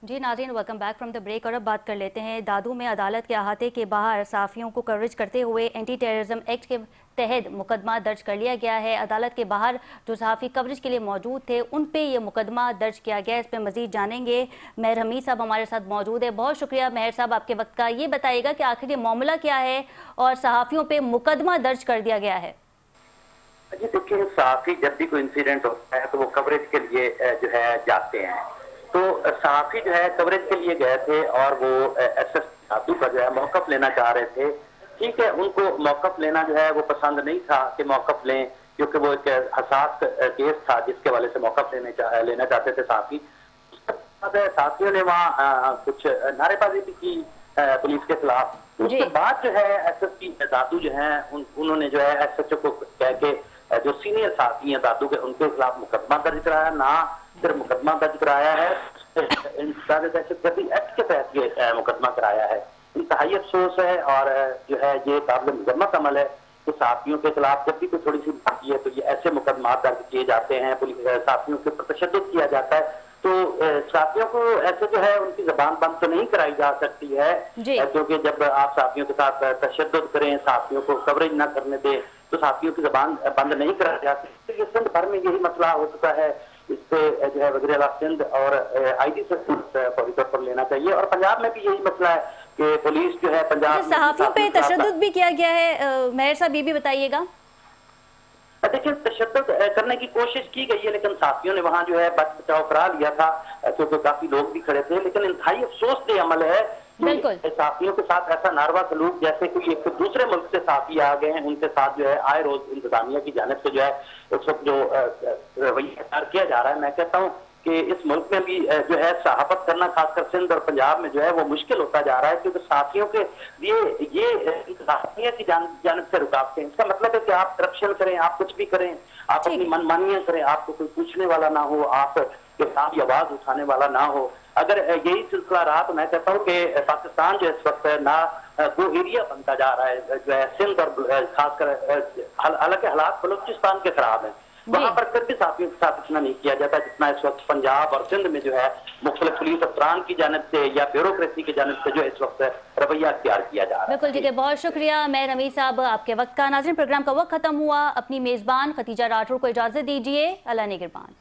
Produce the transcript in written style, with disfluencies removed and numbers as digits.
जी नाज़रीन, welcome back from the break. और अब बात कर लेते हैं दादू में अदालत के अहाते के बाहर सहाफ़ियों को कवरेज करते हुए एंटी टेररिज्म एक्ट के तहत मुकदमा दर्ज कर लिया गया है। अदालत के बाहर जो सहाफ़ी कवरेज के लिए मौजूद थे उन पे ये मुकदमा दर्ज किया गया है। इस पर मज़ीद जानेंगे। मेहर हमीद साहब हमारे साथ मौजूद है। बहुत शुक्रिया मेहर साहब आपके वक्त का। ये बताइएगा कि आखिर ये मामला क्या है और सहाफ़ियों पे मुकदमा दर्ज कर दिया गया है। जी देखिए, सहाफ़ी जब भी कोई इंसिडेंट होता है तो वो कवरेज के लिए जो है जाते हैं। तो सहाफ़ी जो है कवरेज के लिए गए थे और वो एसएस दादू का जो है मौक़िफ़ लेना चाह रहे थे। ठीक है, उनको मौक़िफ़ लेना जो है वो पसंद नहीं था कि मौक़िफ़ लें, क्योंकि वो एक हसास केस था जिसके हवाले से मौक़िफ़ लेना चाहते थे सहाफ़ी। उसके बाद सहाफ़ियों ने वहाँ कुछ नारेबाजी भी की पुलिस के खिलाफ। उसके बाद जो है एसएसपी दादू जो है उन्होंने जो है एसएचओ को कह के जो सीनियर साथी हैं दादू के, उनके खिलाफ मुकदमा दर्ज कराया। ना सिर्फ मुकदमा दर्ज कराया है, दहशतगर्दी एक्ट के तहत ये मुकदमा कराया है। इंतहाई अफसोस है और जो है ये काबिल मजम्मत अमल है कि साथियों के खिलाफ जब भी कोई थोड़ी सी बात है तो ये ऐसे मुकदमा दर्ज किए जाते हैं, साथियों के ऊपर तशद्दुद किया जाता है। तो साथियों को ऐसे जो है उनकी जबान बंद तो नहीं कराई जा सकती है, क्योंकि जब आप साथियों के साथ तशद्दुद करें, साथियों को कवरेज न करने दें तो साथियों की जबान बंद नहीं कराई जा सकती। ये सिंध भर में यही मसला हो चुका है। इस पे जो है वज़ीर आला सिंध और आईजी से फौरी तौर पर लेना चाहिए। और पंजाब में भी यही मसला है कि पुलिस जो है पंजाब में सहाफ़ियों पे तशद्दुद भी किया गया है। मेहर साहब ये भी बताइएगा। देखिए, तशद्दुद करने की कोशिश की गई है, लेकिन साथियों ने वहां जो है बचाव करा लिया था, क्योंकि काफी लोग भी खड़े थे। लेकिन इंतहाई अफसोस ये अमल है कि साथियों के साथ ऐसा नारवा सलूक, जैसे कोई एक दूसरे मुल्क से साथी आ गए हैं, उनके साथ जो है आए रोज इंतजामिया की जानिब से जो है उस वक्त जो रवैया किया जा रहा है, मैं कहता हूँ कि इस मुल्क में भी जो है सहाफत करना, खासकर सिंध और पंजाब में जो है वो मुश्किल होता जा रहा है, क्योंकि साथियों के लिए ये इंतजामिया की जानिब से रुकावटें। इसका मतलब है कि आप करप्शन करें, आप कुछ भी करें, आप अपनी मनमानियां करें, आपको कोई पूछने वाला ना हो, आप के साथ आवाज उठाने वाला ना हो। अगर यही सिलसिला रहा तो मैं कहता हूँ कि पाकिस्तान जो इस वक्त ना वो एरिया बनता जा रहा है जो है सिंध और खासकर, हालांकि हालात बलूचिस्तान के खराब हैं, वहां पर फिर भी साथियों के साथ इतना नहीं किया जाता जितना इस वक्त पंजाब और सिंध में जो है मुख्तलिफ पुलिस अफसरान की जानिब से या ब्यूरोक्रेसी की जानिब से जो इस वक्त रवैया अख्तियार किया जा रहा है। बिल्कुल ठीक है, बहुत शुक्रिया मेहर हमीद साहब आपके वक्त का। नाज़रीन, प्रोग्राम का वक्त खत्म हुआ। अपनी मेजबान खतीजा राठौर को इजाजत दीजिए। अल्लाह निगहबान।